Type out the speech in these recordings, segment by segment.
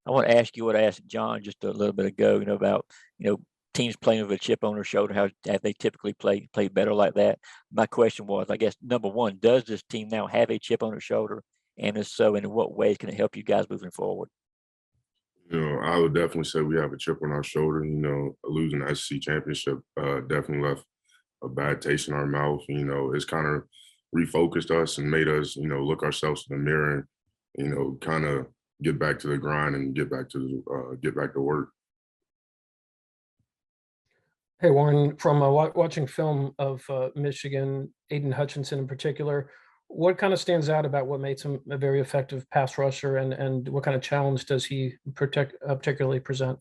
I want to ask you what I asked John just a little bit ago, about, teams playing with a chip on their shoulder, how have they typically play better like that? My question was, I guess, number one, does this team now have a chip on their shoulder? And if so, in what ways can it help you guys moving forward? I would definitely say we have a chip on our shoulder. Losing the SEC championship definitely left a bad taste in our mouth. It's kind of refocused us and made us, look ourselves in the mirror and, kind of get back to the grind and get back to work. Hey, Warren, from watching film of Michigan, Aidan Hutchinson in particular, what kind of stands out about what makes him a very effective pass rusher, and what kind of challenge does he particularly present?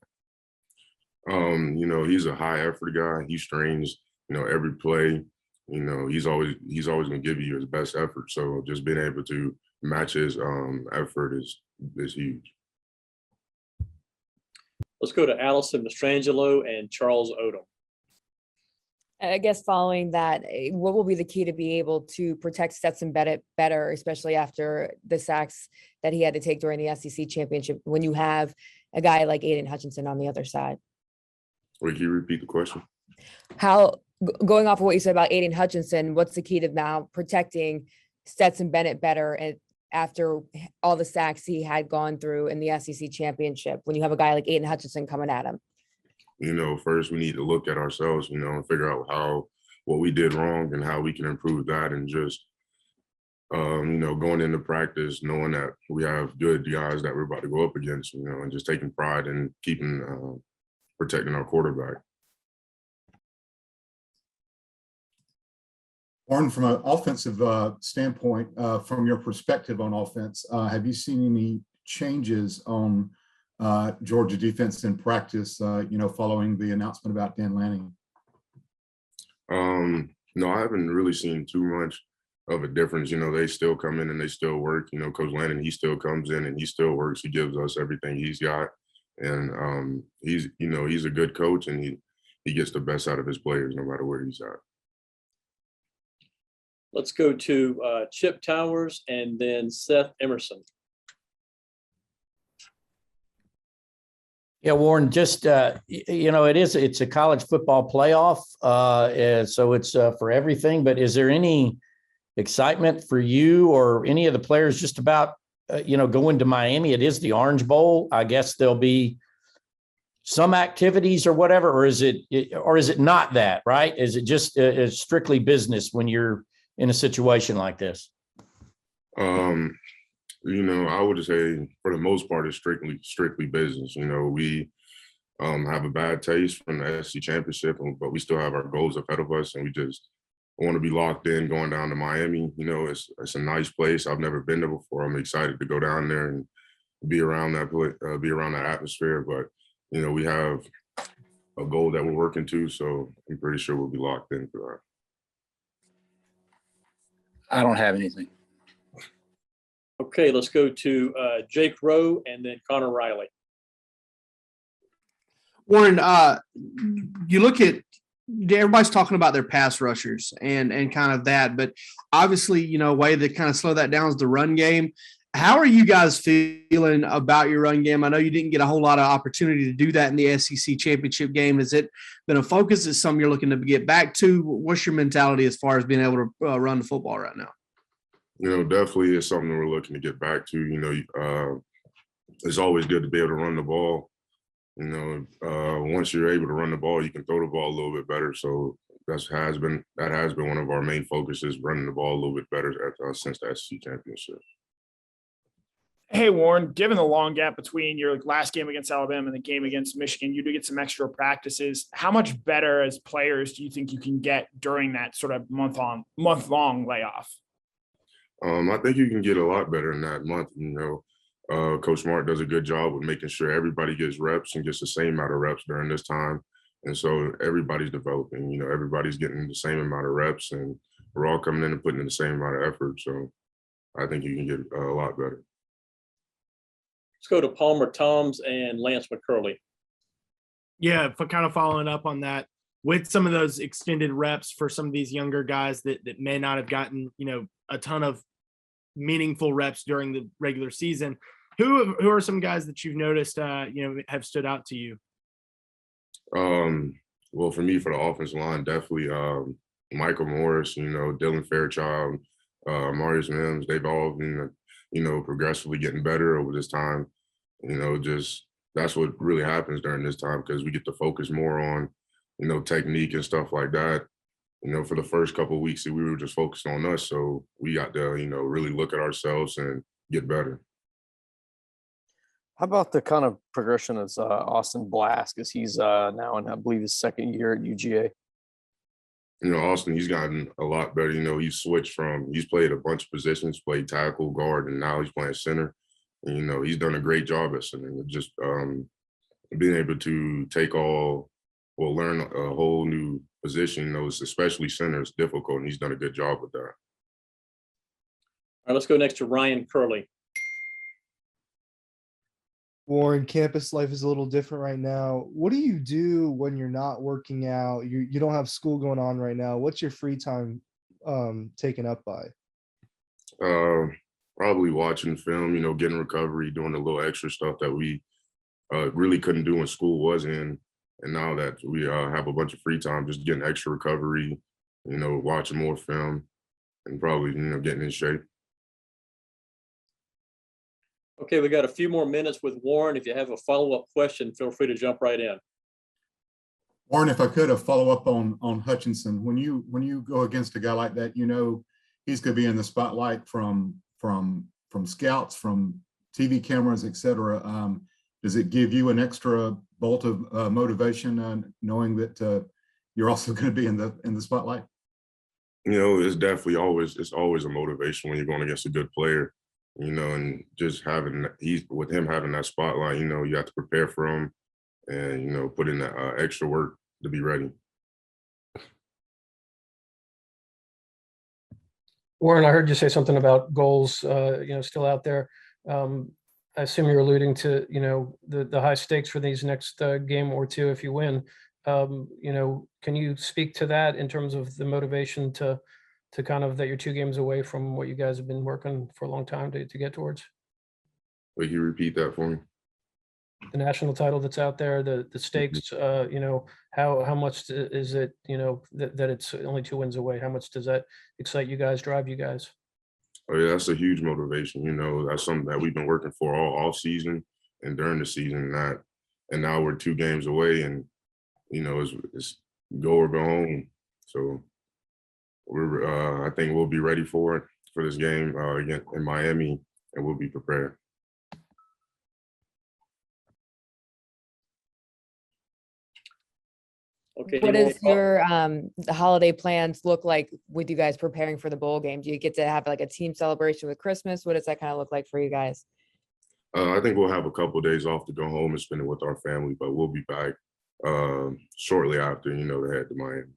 He's a high effort guy. He strains, every play. He's always going to give you his best effort. So just being able to match his effort is huge. Let's go to Allison Mastrangelo and Charles Odom. I guess following that, what will be the key to be able to protect Stetson Bennett better, especially after the sacks that he had to take during the SEC championship, when you have a guy like Aidan Hutchinson on the other side? Wait, can you repeat the question? Going off of what you said about Aidan Hutchinson, what's the key to now protecting Stetson Bennett better and after all the sacks he had gone through in the SEC championship, when you have a guy like Aidan Hutchinson coming at him? First we need to look at ourselves, and figure out what we did wrong and how we can improve that, and just, going into practice, knowing that we have good guys that we're about to go up against, and just taking pride in protecting our quarterback. Warren, from an offensive standpoint, from your perspective on offense, have you seen any changes on Georgia defense in practice, following the announcement about Dan Lanning? No, I haven't really seen too much of a difference. They still come in and they still work. Coach Lanning, he still comes in and he still works. He gives us everything he's got. And he's a good coach, and he gets the best out of his players no matter where he's at. Let's go to Chip Towers and then Seth Emerson. Yeah, Warren, just, it's a college football playoff. So it's for everything, but is there any excitement for you or any of the players just about, going to Miami? It is the Orange Bowl. I guess there'll be some activities or whatever, or is it not that, right? Is it just strictly business when you're in a situation like this? I would say for the most part, it's strictly business. We have a bad taste from the SEC championship, but we still have our goals ahead of us, and we just want to be locked in going down to Miami. It's a nice place. I've never been there before. I'm excited to go down there and be around that atmosphere. But, we have a goal that we're working to, so I'm pretty sure we'll be locked in for that. I don't have anything. Okay, let's go to Jake Rowe and then Connor Riley. Warren, you look at, everybody's talking about their pass rushers and kind of that, but obviously, a way to kind of slow that down is the run game. How are you guys feeling about your run game? I know you didn't get a whole lot of opportunity to do that in the SEC championship game. Has it been a focus? Is it something you're looking to get back to? What's your mentality as far as being able to run the football right now? Definitely is something we're looking to get back to. It's always good to be able to run the ball. Once you're able to run the ball, you can throw the ball a little bit better. So that has been one of our main focuses, running the ball a little bit better since the SEC championship. Hey, Warren, given the long gap between your last game against Alabama and the game against Michigan, you do get some extra practices. How much better as players do you think you can get during that sort of month-long layoff? I think you can get a lot better in that month. Coach Smart does a good job with making sure everybody gets reps and gets the same amount of reps during this time. And so everybody's developing, everybody's getting the same amount of reps, and we're all coming in and putting in the same amount of effort. So I think you can get a lot better. Let's go to Palmer Toms and Lance McCurley. Yeah, for kind of following up on that, with some of those extended reps for some of these younger guys that may not have gotten, a ton of meaningful reps during the regular season, Who are some guys that you've noticed, have stood out to you? Well, for me, for the offensive line, definitely Michael Morris, Dylan Fairchild, Marius Mims, they've all been, progressively getting better over this time. Just that's what really happens during this time because we get to focus more on, technique and stuff like that. For the first couple of weeks, we were just focused on us. So we got to, really look at ourselves and get better. How about the kind of progression of Austin Blask, because he's now in, I believe, his second year at UGA? Austin, he's gotten a lot better. He's he's played a bunch of positions, played tackle, guard, and now he's playing center. And, he's done a great job at center. Just being able to learn a whole new position, especially center, is difficult, and he's done a good job with that. All right, let's go next to Ryan Curley. Warren, campus life is a little different right now. What do you do when you're not working out? You don't have school going on right now. What's your free time taken up by? Probably watching film, getting recovery, doing a little extra stuff that we really couldn't do when school was in. And now that we have a bunch of free time, just getting extra recovery, watching more film, and probably, getting in shape. Okay, we got a few more minutes with Warren. If you have a follow-up question, feel free to jump right in. Warren, if I could, a follow-up on Hutchinson. When you go against a guy like that, he's going to be in the spotlight from scouts, from TV cameras, et cetera. Does it give you an extra bolt of motivation, knowing that you're also going to be in the spotlight? It's definitely always a motivation when you're going against a good player. And just with him having that spotlight, you have to prepare for him and, put in that extra work to be ready. Warren, I heard you say something about goals, still out there. I assume you're alluding to, the high stakes for these next game or two if you win. Can you speak to that in terms of the motivation to kind of that you're 2 games away from what you guys have been working for a long time to get towards? Will you repeat that for me? The national title that's out there, the stakes, how much is it, that it's only 2 wins away? How much does that excite you guys, drive you guys? Oh yeah, that's a huge motivation. That's something that we've been working for all season and during the season. And now we're 2 games away, and it's go or go home. So I think we'll be ready for this game again in Miami, and we'll be prepared. Okay. What does your the holiday plans look like with you guys preparing for the bowl game? Do you get to have like a team celebration with Christmas? What does that kind of look like for you guys? I think we'll have a couple of days off to go home and spend it with our family, but we'll be back shortly after, to head to Miami.